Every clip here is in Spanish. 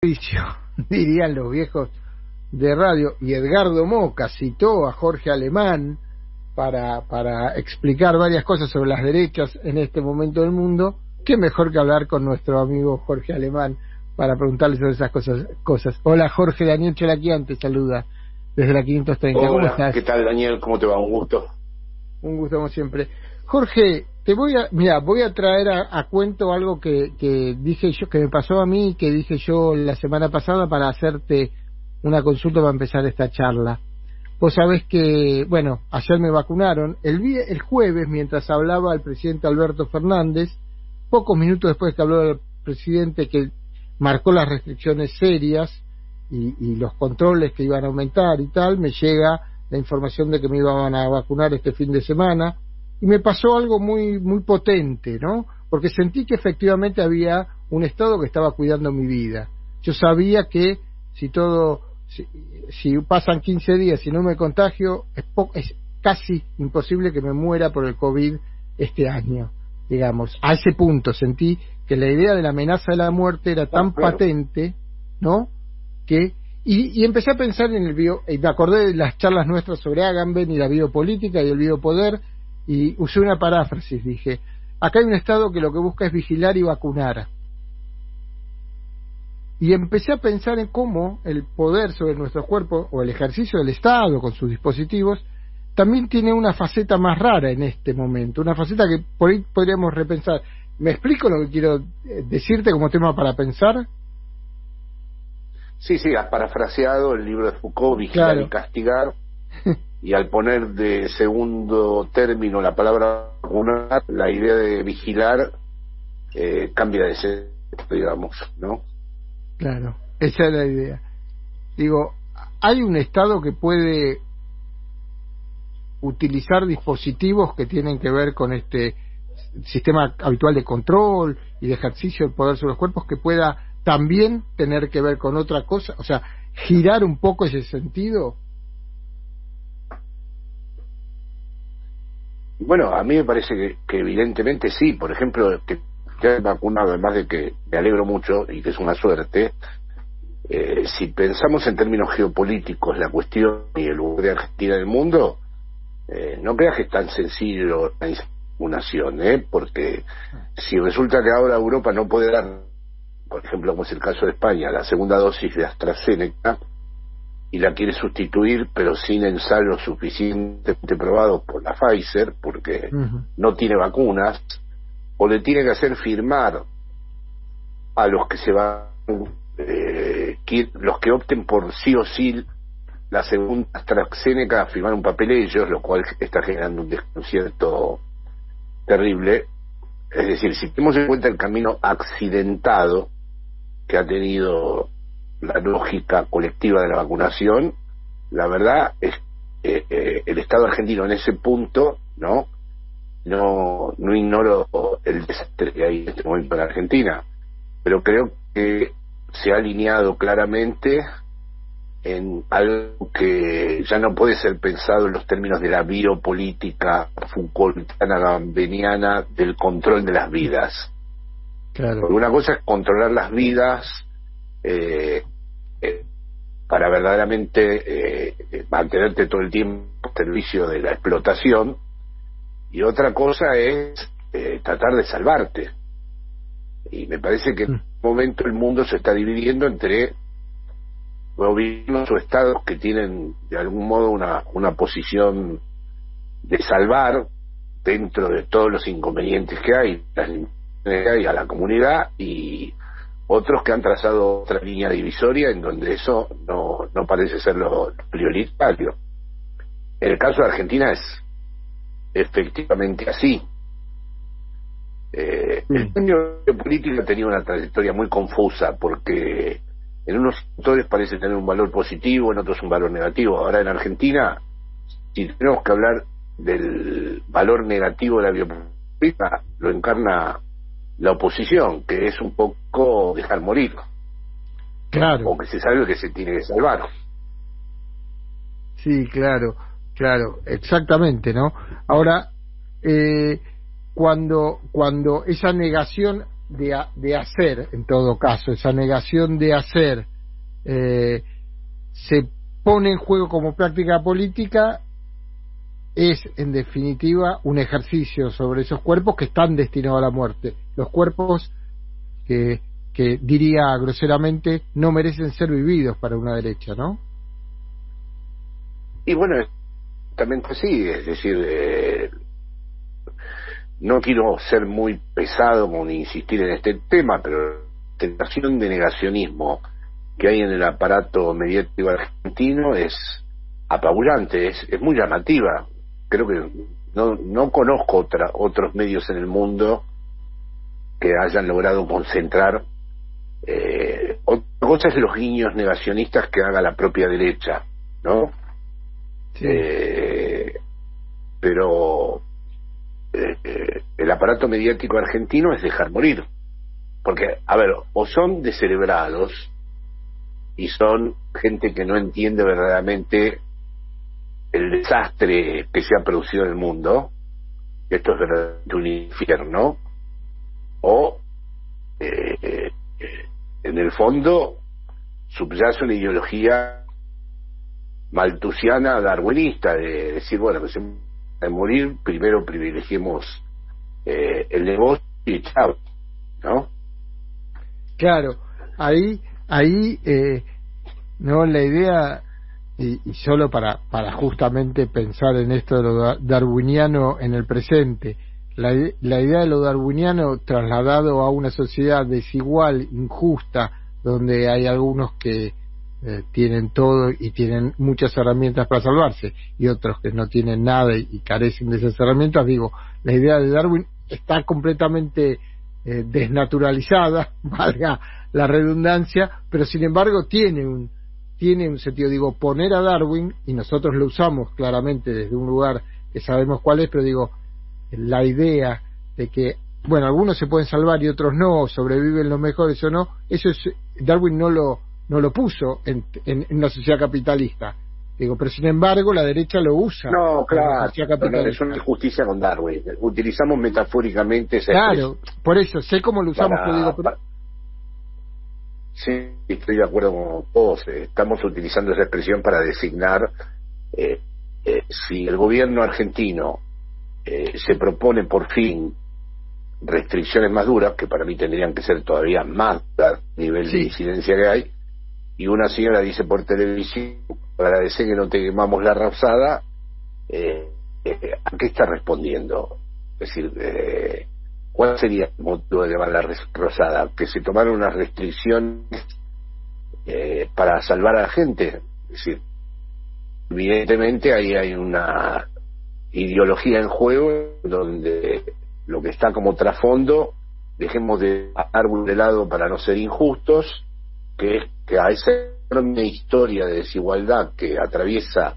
servicio, dirían los viejos de radio, y Edgardo Moca citó a Jorge Alemán para explicar varias cosas sobre las derechas en este momento del mundo. Qué mejor que hablar con nuestro amigo Jorge Alemán para preguntarle sobre esas cosas. Hola Jorge, Daniel Chalaquian te saluda desde la 530. Hola, ¿cómo estás? ¿qué tal Daniel? ¿Cómo te va? Un gusto. Un gusto como siempre. Jorge, voy a traer a cuento algo que dije yo, que me pasó a mí, que dije yo la semana pasada para hacerte una consulta para empezar esta charla. Vos sabés que, bueno, ayer me vacunaron. El jueves, mientras hablaba el presidente Alberto Fernández, pocos minutos después que habló el presidente que marcó las restricciones serias y los controles que iban a aumentar y tal, me llega la información de que me iban a vacunar este fin de semana. Y me pasó algo muy muy potente, ¿no? Porque sentí que efectivamente había un Estado que estaba cuidando mi vida. Yo sabía que si pasan 15 días y no me contagio, es casi imposible que me muera por el COVID este año, digamos. A ese punto sentí que la idea de la amenaza de la muerte era tan patente, ¿no? Y empecé a pensar en y me acordé de las charlas nuestras sobre Agamben y la biopolítica y el biopoder, y usé una paráfrasis, dije, acá hay un Estado que lo que busca es vigilar y vacunar. Y empecé a pensar en cómo el poder sobre nuestro cuerpo, o el ejercicio del Estado con sus dispositivos, también tiene una faceta más rara en este momento, una faceta que por ahí podríamos repensar. ¿Me explico lo que quiero decirte como tema para pensar? Sí, has parafraseado el libro de Foucault, Vigilar y Castigar, y al poner de segundo término la palabra vacunar, la idea de vigilar cambia de sentido, digamos, ¿no? Claro, esa es la idea. Digo, hay un Estado que puede utilizar dispositivos que tienen que ver con este sistema habitual de control y de ejercicio del poder sobre los cuerpos, que pueda también tener que ver con otra cosa, o sea, girar un poco ese sentido. Bueno, a mí me parece que evidentemente sí. Por ejemplo, que te has vacunado, además de que me alegro mucho y que es una suerte, si pensamos en términos geopolíticos la cuestión y el lugar de Argentina en el mundo, no creas que es tan sencillo la vacunación, porque si resulta que ahora Europa no puede dar, por ejemplo, como es el caso de España, la segunda dosis de AstraZeneca, y la quiere sustituir, pero sin ensayos suficientemente probados por la Pfizer, porque no tiene vacunas, o le tiene que hacer firmar a los que se van, los que opten por sí o sí la segunda AstraZeneca, firmar un papel ellos, lo cual está generando un desconcierto terrible. Es decir, si tenemos en cuenta el camino accidentado que ha tenido la lógica colectiva de la vacunación, la verdad es el Estado argentino en ese punto no ignoro el desastre que hay en este momento en Argentina, pero creo que se ha alineado claramente en algo que ya no puede ser pensado en los términos de la biopolítica Foucaultiana gambeniana del control de las vidas. Claro. Porque una cosa es controlar las vidas para verdaderamente mantenerte todo el tiempo al servicio de la explotación, y otra cosa es tratar de salvarte. Y me parece que en este momento el mundo se está dividiendo entre gobiernos o estados que tienen de algún modo una posición de salvar dentro de todos los inconvenientes que hay, las limitaciones que hay a la comunidad, y otros que han trazado otra línea divisoria en donde eso no parece ser lo prioritario. En el caso de Argentina es efectivamente así. El cambio de política tenía una trayectoria muy confusa, porque en unos sectores parece tener un valor positivo, en otros un valor negativo. Ahora en Argentina, si tenemos que hablar del valor negativo de la biopolítica, lo encarna la oposición, que es un poco dejar morir. Claro. O que se salve que se tiene que salvar. Sí, claro, exactamente, ¿no? Ahora, cuando esa negación de hacer, en todo caso, esa negación de hacer, se pone en juego como práctica política, es en definitiva un ejercicio sobre esos cuerpos que están destinados a la muerte, los cuerpos que diría groseramente no merecen ser vividos para una derecha, ¿no? Y bueno, también sí, es decir, no quiero ser muy pesado con insistir en este tema, pero la tentación de negacionismo que hay en el aparato mediático argentino es apabullante, es muy llamativa. Creo que no conozco otros medios en el mundo que hayan logrado concentrar. Otra cosa es los guiños negacionistas que haga la propia derecha, ¿no? Sí. Pero el aparato mediático argentino es dejar morir, porque, a ver, o son descerebrados y son gente que no entiende verdaderamente el desastre que se ha producido en el mundo, esto es verdaderamente un infierno, o en el fondo subyace una ideología malthusiana darwinista de decir, bueno, que se de morir, primero privilegiemos el negocio y chao, ¿no? Claro, ahí no, la idea, y solo para justamente pensar en esto de lo darwiniano en el presente, la idea de lo darwiniano trasladado a una sociedad desigual, injusta, donde hay algunos que tienen todo y tienen muchas herramientas para salvarse y otros que no tienen nada y carecen de esas herramientas. Digo, la idea de Darwin está completamente desnaturalizada, valga la redundancia, pero sin embargo tiene un sentido. Digo, poner a Darwin, y nosotros lo usamos claramente desde un lugar que sabemos cuál es, pero digo, la idea de que, bueno, algunos se pueden salvar y otros no, sobreviven los mejores o no, eso es, Darwin no lo puso en una sociedad capitalista. Digo, pero sin embargo la derecha lo usa. No, claro, no, es una injusticia con Darwin. Utilizamos metafóricamente esa expresión. Por eso, sé cómo lo usamos, pero digo... Sí, estoy de acuerdo con vos. Estamos utilizando esa expresión para designar si el gobierno argentino se propone por fin restricciones más duras, que para mí tendrían que ser todavía más a nivel de incidencia que hay, y una señora dice por televisión, agradece que no te quemamos la rosada, ¿a qué está respondiendo? Es decir, ¿cuál sería el motivo de quemar la rosada? Que se tomaron unas restricciones para salvar a la gente. Es decir, evidentemente ahí hay una ideología en juego donde lo que está como trasfondo, dejemos de árbol de lado para no ser injustos, que es que a esa enorme historia de desigualdad que atraviesa la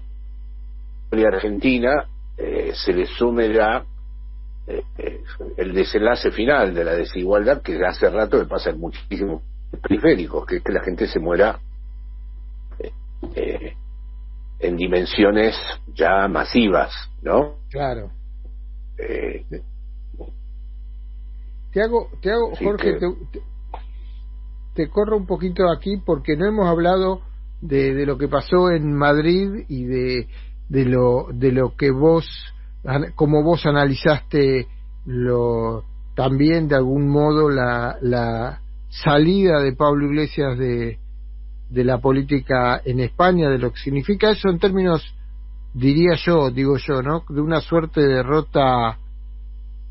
historia argentina se le sume ya el desenlace final de la desigualdad, que ya hace rato que pasa en muchísimos periféricos, que es que la gente se muera en dimensiones ya masivas, ¿no? Claro. Te hago Jorge, te corro un poquito aquí porque no hemos hablado de lo que pasó en Madrid y de lo que vos, como vos analizaste también de algún modo la salida de Pablo Iglesias de la política en España, de lo que significa eso en términos, digo yo, ¿no? De una suerte de derrota,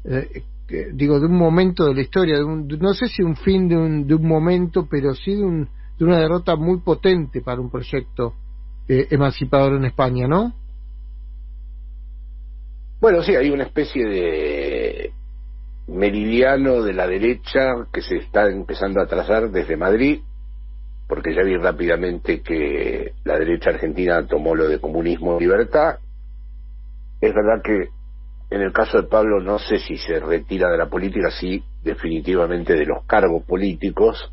de un momento de la historia, no sé si un fin de un momento, pero sí de una derrota muy potente para un proyecto emancipador en España, ¿no? Bueno, sí, hay una especie de meridiano de la derecha que se está empezando a trazar desde Madrid, porque ya vi rápidamente que la derecha argentina tomó lo de comunismo y libertad. Es verdad que en el caso de Pablo no sé si se retira de la política, sí definitivamente de los cargos políticos.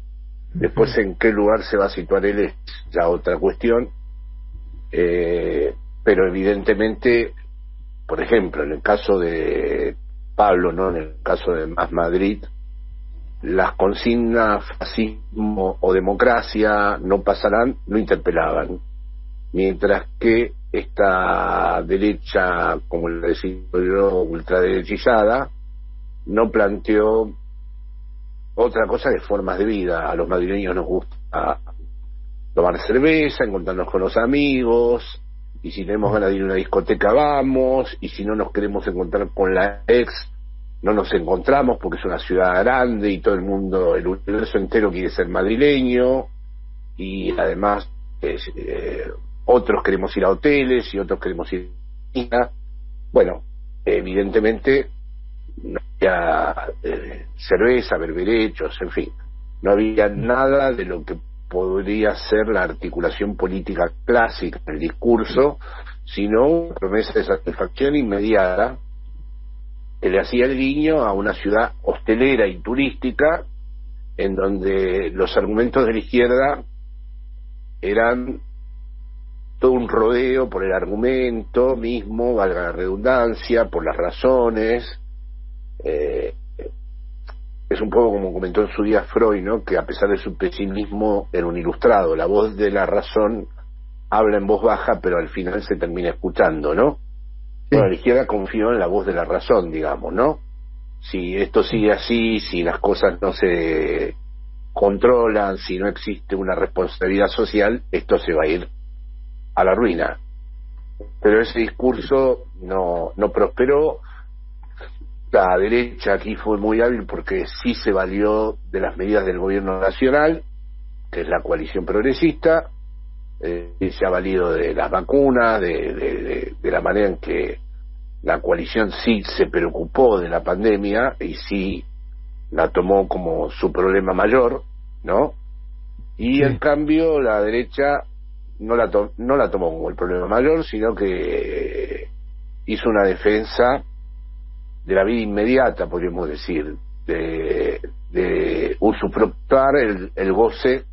Después en qué lugar se va a situar él es ya otra cuestión, pero evidentemente, por ejemplo, en el caso de Pablo, no en el caso de Más Madrid, las consignas fascismo o democracia no pasarán, no interpelaban, mientras que esta derecha, como le decía yo, ultraderechizada, no planteó otra cosa que formas de vida. A los madrileños nos gusta tomar cerveza, encontrarnos con los amigos, y si tenemos ganas de ir a una discoteca vamos, y si no nos queremos encontrar con la ex, no nos encontramos porque es una ciudad grande y todo el mundo, el universo entero quiere ser madrileño, y además otros queremos ir a hoteles y otros queremos ir a cine. Bueno, evidentemente no había cerveza, berberechos, en fin, no había nada de lo que podría ser la articulación política clásica en el discurso, sino una promesa de satisfacción inmediata que le hacía el guiño a una ciudad hostelera y turística, en donde los argumentos de la izquierda eran todo un rodeo por el argumento mismo, valga la redundancia, por las razones. Es un poco como comentó en su día Freud, ¿no?, que a pesar de su pesimismo era un ilustrado. La voz de la razón habla en voz baja, pero al final se termina escuchando, ¿no? Sí. Bueno, la izquierda confió en la voz de la razón, digamos, ¿no? Si esto sigue así, si las cosas no se controlan, si no existe una responsabilidad social, esto se va a ir a la ruina. Pero ese discurso no prosperó. La derecha aquí fue muy hábil porque sí se valió de las medidas del gobierno nacional, que es la coalición progresista, se ha valido de las vacunas, de la manera en que la coalición sí se preocupó de la pandemia y sí la tomó como su problema mayor, ¿no? Y sí. En cambio la derecha no la tomó como el problema mayor, sino que hizo una defensa de la vida inmediata, podríamos decir, de usufructuar el goce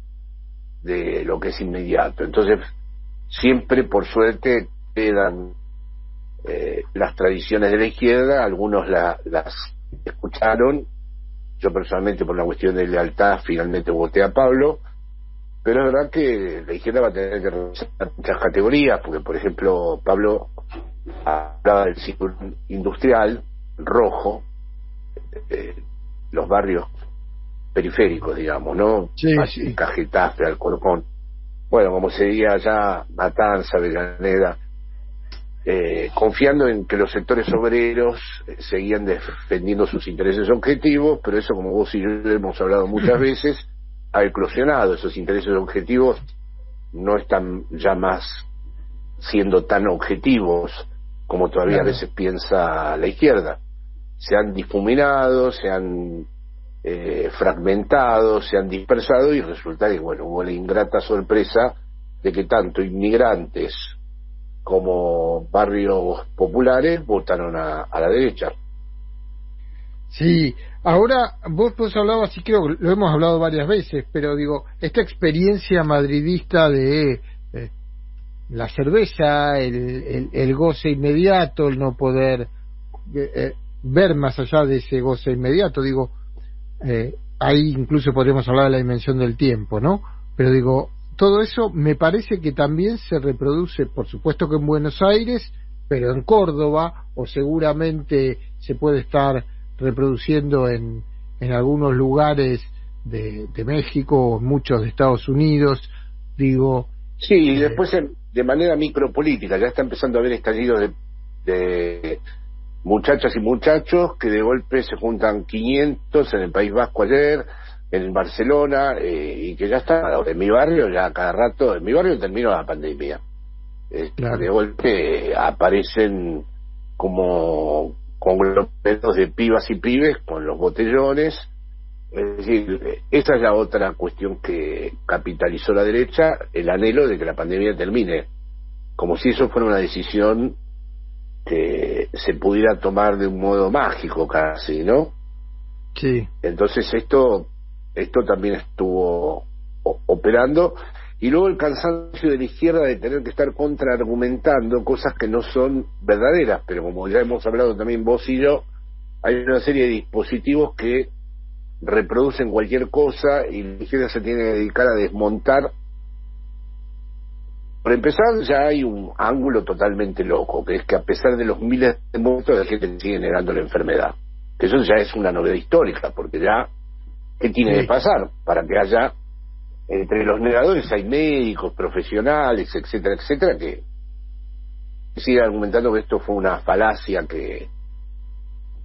de lo que es inmediato. Entonces, siempre, por suerte, quedan las tradiciones de la izquierda, algunos las escucharon. Yo personalmente, por una cuestión de lealtad, finalmente voté a Pablo, pero es verdad que la izquierda va a tener que revisar muchas categorías, porque, por ejemplo, Pablo hablaba del ciclo industrial rojo, los barrios periféricos, digamos, ¿no? Sí, así, sí. Getafe, Alcorcón, bueno, como se diría allá, Matanza, Avellaneda, confiando en que los sectores obreros seguían defendiendo sus intereses objetivos, pero eso, como vos y yo hemos hablado muchas veces, ha eclosionado. Esos intereses objetivos no están ya más siendo tan objetivos como todavía a veces piensa la izquierda. Se han difuminado, se han fragmentado, se han dispersado, y resulta que, bueno, hubo la ingrata sorpresa de que tanto inmigrantes como barrios populares votaron a la derecha. Sí, ahora vos hablabas, y creo que lo hemos hablado varias veces, pero digo, esta experiencia madridista de la cerveza, el goce inmediato, el no poder ver más allá de ese goce inmediato, digo, ahí incluso podríamos hablar de la dimensión del tiempo, ¿no? Pero digo, todo eso me parece que también se reproduce, por supuesto que en Buenos Aires, pero en Córdoba, o seguramente se puede estar reproduciendo en algunos lugares de México, muchos de Estados Unidos, digo. Sí, y después de manera micropolítica ya está empezando a haber estallidos de muchachas y muchachos que de golpe se juntan 500 en el País Vasco ayer, en Barcelona, y que ya está. En mi barrio ya cada rato, en mi barrio terminó la pandemia, claro. De golpe aparecen como conglomerados de pibas y pibes con los botellones. Es decir, esa es la otra cuestión que capitalizó la derecha, el anhelo de que la pandemia termine, como si eso fuera una decisión que se pudiera tomar de un modo mágico casi, ¿no? Sí. Entonces esto también estuvo operando, y luego el cansancio de la izquierda de tener que estar contraargumentando cosas que no son verdaderas, pero como ya hemos hablado también vos y yo, hay una serie de dispositivos que reproducen cualquier cosa y la izquierda se tiene que dedicar a desmontar. Por empezar, ya hay un ángulo totalmente loco, que es que a pesar de los miles de muertos, la gente sigue negando la enfermedad. Que eso ya es una novedad histórica, porque ya, ¿qué tiene de pasar? Para que haya, entre los negadores hay médicos, profesionales, etcétera, etcétera, que sigue argumentando que esto fue una falacia que...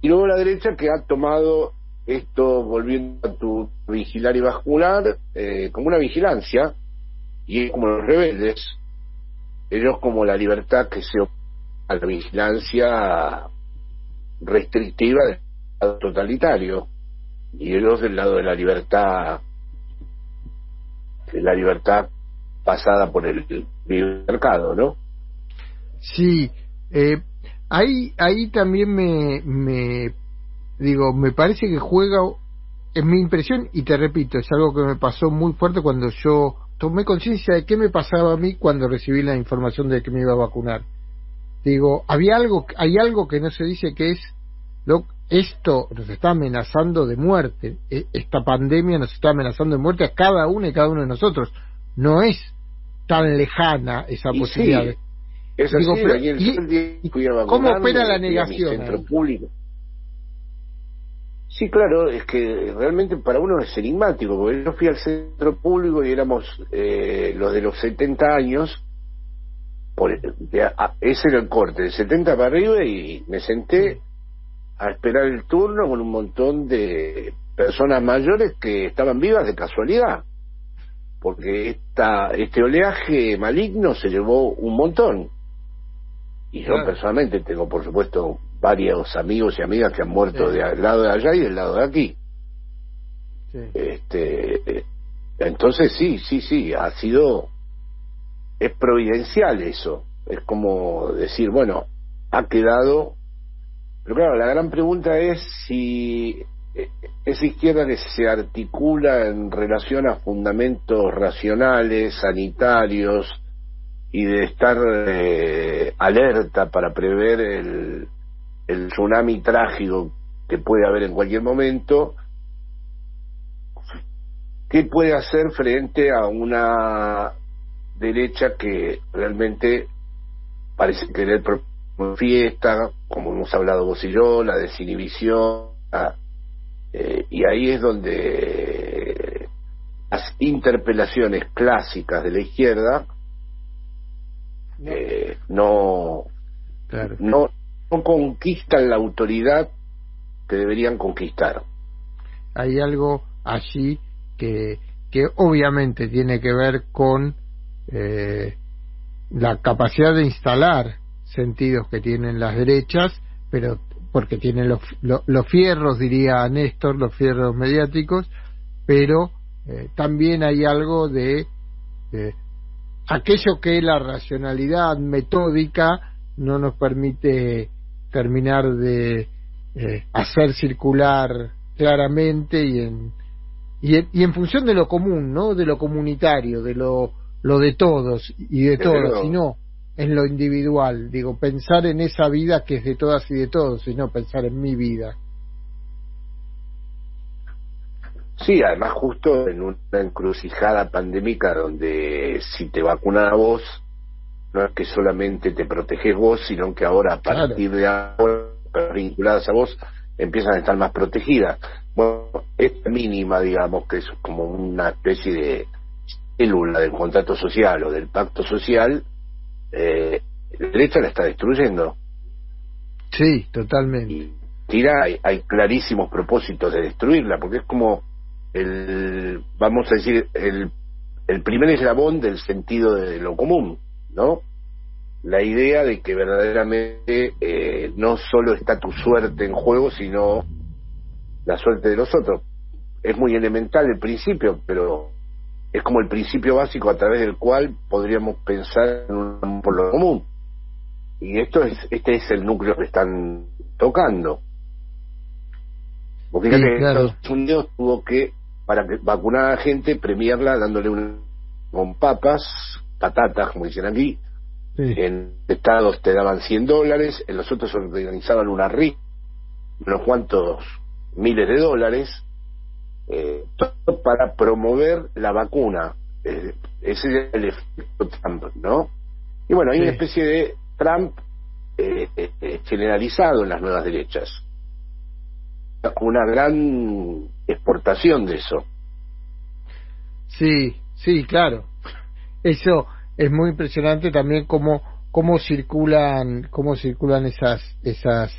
Y luego la derecha que ha tomado esto, volviendo a tu vigilar y vacunar, como una vigilancia, y es como los rebeldes, ellos como la libertad que se opone a la vigilancia restrictiva del lado totalitario, y ellos del lado de la libertad pasada por el libre mercado, ¿no? Sí, ahí también me parece que juega, es mi impresión, y te repito, es algo que me pasó muy fuerte cuando yo tomé conciencia de qué me pasaba a mí cuando recibí la información de que me iba a vacunar. Digo, hay algo que no se dice, que es esto nos está amenazando de muerte, esta pandemia nos está amenazando de muerte a cada uno y cada uno de nosotros. No es tan lejana esa posibilidad. Sí, es así. Digo, ¿cómo opera la negación? Centro público. Sí, claro, es que realmente para uno es enigmático, porque yo fui al centro público y éramos los de los 70 años, ese era el corte, de 70 para arriba, y me senté a esperar el turno con un montón de personas mayores que estaban vivas de casualidad, porque este oleaje maligno se llevó un montón. Y yo personalmente tengo, por supuesto, varios amigos y amigas que han muerto del lado de allá y del lado de aquí. Entonces sí, es providencial eso. Es como decir, bueno, ha quedado. Pero claro, la gran pregunta es si esa izquierda que se articula en relación a fundamentos racionales, sanitarios, y de estar alerta para prever el tsunami trágico que puede haber en cualquier momento, ¿qué puede hacer frente a una derecha que realmente parece querer fiesta, como hemos hablado vos y yo, la desinhibición, y ahí es donde las interpelaciones clásicas de la izquierda no conquistan la autoridad que deberían conquistar. Hay algo allí que obviamente tiene que ver con la capacidad de instalar sentidos que tienen las derechas, pero porque tienen los fierros, diría Néstor, los fierros mediáticos, pero también hay algo de aquello que la racionalidad metódica no nos permite terminar de hacer circular claramente y en función de lo común, ¿no? De lo comunitario, de lo de todos y de todas, sino en lo individual. Digo, pensar en esa vida que es de todas y de todos, y no pensar en mi vida. Sí, además justo en una encrucijada pandémica donde si te vacunan a vos, no es que solamente te proteges vos, sino que ahora a partir de ahora, vinculadas a vos, empiezan a estar más protegidas. Bueno, esta mínima, digamos, que es como una especie de célula del contrato social o del pacto social, la derecha la está destruyendo. Sí, totalmente. Y hay clarísimos propósitos de destruirla, porque es como vamos a decir, el primer eslabón del sentido de lo común, ¿no? La idea de que verdaderamente no solo está tu suerte en juego, sino la suerte de los otros. Es muy elemental el principio, pero es como el principio básico a través del cual podríamos pensar en un por lo común. Y este es el núcleo que están tocando. Porque fíjate, sí, claro. Estados Unidos tuvo que, para vacunar a la gente, premiarla dándole con patatas, como dicen aquí. Sí. En estados te daban $100, en los otros organizaban una rifa, unos cuantos miles de dólares, todo para promover la vacuna. Ese es el efecto Trump, ¿no? Y bueno, hay Sí. una especie de Trump generalizado en las nuevas derechas. Una gran exportación de eso. Sí, sí, claro. Eso es muy impresionante también cómo circulan esas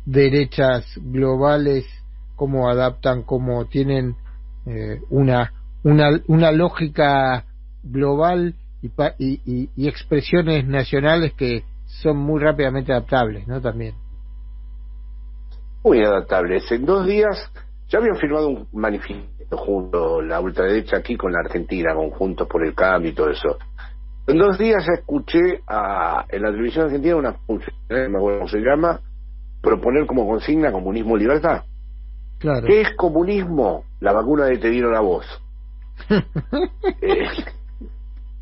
derechas globales, cómo adaptan, cómo tienen una lógica global y expresiones nacionales que son muy rápidamente adaptables, ¿no? También. Muy adaptables. En 2 días ya habían firmado un manifiesto junto la ultraderecha aquí con la Argentina, con Juntos por el Cambio y todo eso. En 2 días ya escuché en la televisión argentina una funcionaria, no me acuerdo cómo se llama, proponer como consigna comunismo libertad. Claro. ¿Qué es comunismo? La vacuna de Te dieron a vos.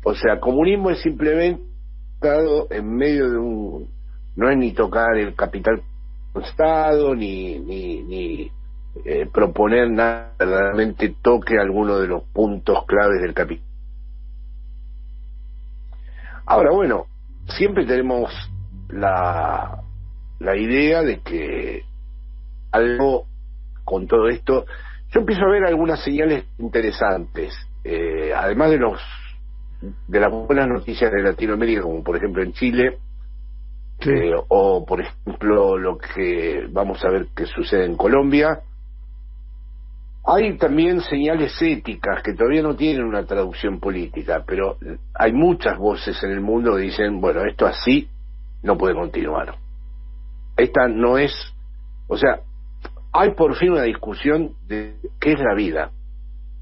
O sea, comunismo es simplemente estado en medio de no es ni tocar el capital Estado ni proponer nada que verdaderamente toque alguno de los puntos claves del capital. Ahora, bueno, siempre tenemos la idea de que algo con todo esto, yo empiezo a ver algunas señales interesantes, además de las buenas noticias de Latinoamérica, como por ejemplo en Chile. Sí. O por ejemplo lo que vamos a ver que sucede en Colombia. Hay también señales éticas que todavía no tienen una traducción política, pero hay muchas voces en el mundo que dicen, bueno, esto así no puede continuar. Esta no es, o sea, hay por fin una discusión de qué es la vida,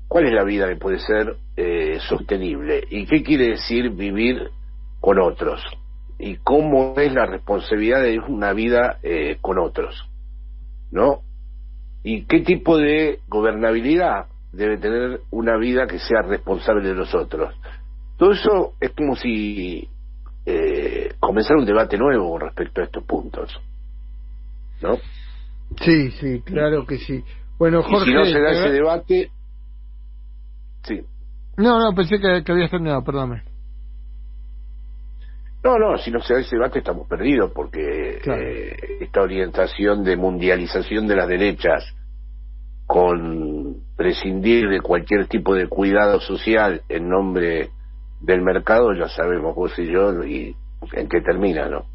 cuál es la vida que puede ser sostenible y qué quiere decir vivir con otros. Y cómo es la responsabilidad de una vida con otros, ¿no? Y qué tipo de gobernabilidad debe tener una vida que sea responsable de los otros. Todo eso es como si comenzara un debate nuevo con respecto a estos puntos, ¿no? Sí, sí, claro que sí. Bueno, Y Jorge, si no se da ese debate, sí. No, pensé que habías terminado, perdóname. No, si no se da ese debate estamos perdidos, porque Claro. Esta orientación de mundialización de las derechas, con prescindir de cualquier tipo de cuidado social en nombre del mercado, ya sabemos vos y yo y en qué termina, ¿no?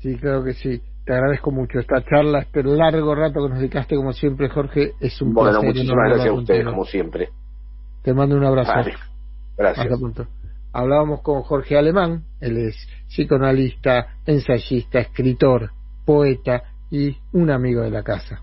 Sí, claro que sí. Te agradezco mucho esta charla, este largo rato que nos dedicaste, como siempre, Jorge. Es un Bueno, placer. muchísimas gracias a ustedes, como siempre. Te mando un abrazo. Vale, gracias. Hasta pronto. Hablábamos con Jorge Alemán. Él es psicoanalista, ensayista, escritor, poeta y un amigo de la casa.